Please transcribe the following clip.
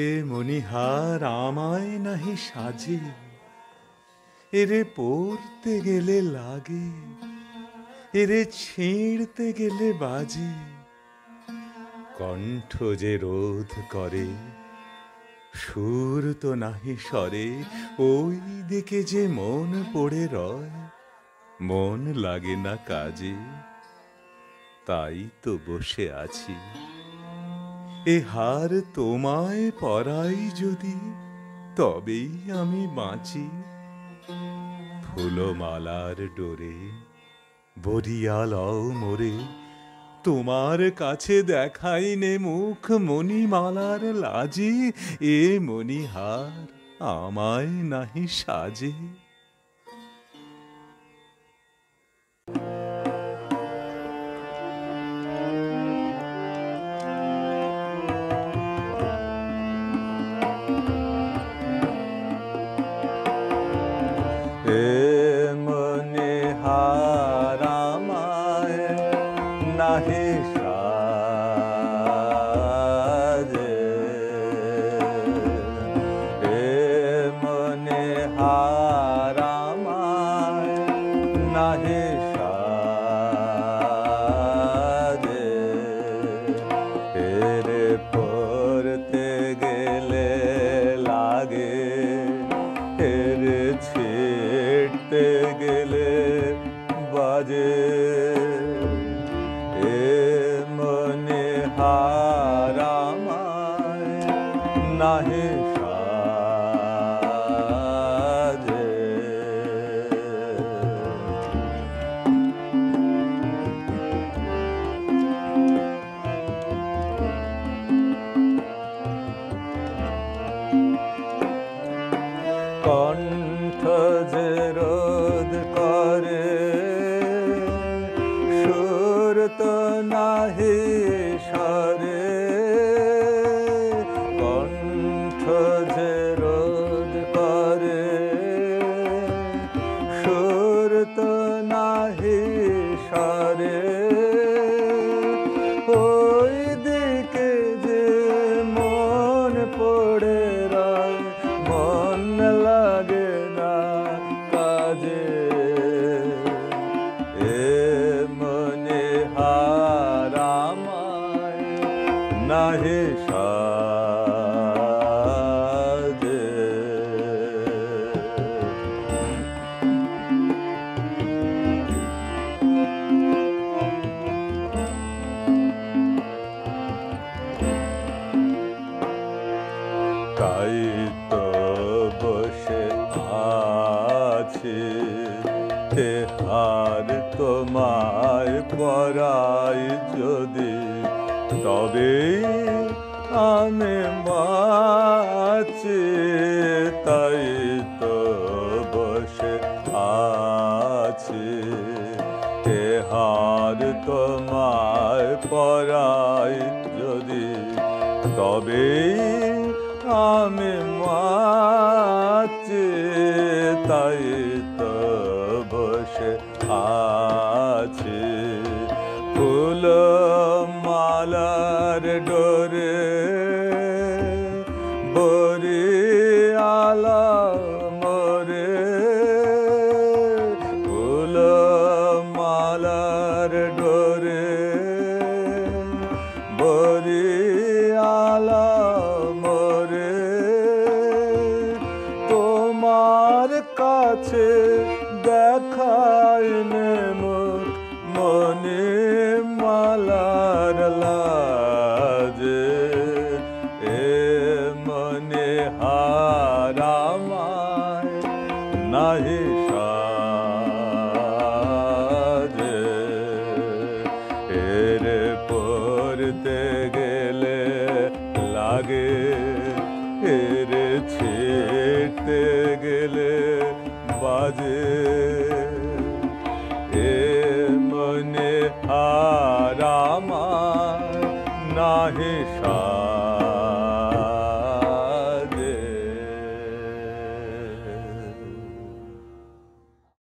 এ মণিহার আমায় নাহি সাজে, এরে পড়তে গেলে লাগে, এরে ছিঁড়তে গেলে বাজে। কণ্ঠ যে রোধ করে, সুর তো নাহি সরে, ওই দিকে যে মন পড়ে রয়, মন লাগে না কাজে। তাই তো বসে আছি, এ হার তোমায় পরাই যদি, তবেই আমি বাঁচি। ফুলমালার ডোরে বরিয়া লও মোরে, তোমার কাছে দেখাইনে মুখ মণিমালার লাজে। এ মণিহার আমায় নাহি সাজে। এ মণিহার আমায় নাহি সাজে, এ মণিহার আমায় নাহি সাজে। এরে পড়তে গেলে লাগে, এরে ছিঁড়তে গেলে বাজে। এ মণিহার আমায় নাহি সাজে। কণ্ঠ যে রোধ করে, সুর তো নাহি সরে। কণ্ঠ যে রোধ করে, সুর তো নাহি সরে। ওই দিকে যে মন পড়ে রয়, মন লাগে না কাজে। এ মণিহার আমায় নাহি সাজে। তাই তো বসে আছি, এ হার তোমায় পরাই যদি, তবেই আমি বাঁচি। তাই তো বসে আছি, এ হার তোমায় পরাই যদি, তবেই আমি বাঁচি। তাই তো বসে আছি, ফুলমালার ডোরে বরিয়ালা মোরে। ফুলমালার ডোরে বরিয়ালা মোরে। তোমার কাছে দেখাইনে মুখ মণিমালার লাজে। এ মণিহার আমায় নাহি সাজে। এরে পড়তে গেলে লাগে, এরে ছিঁড়তে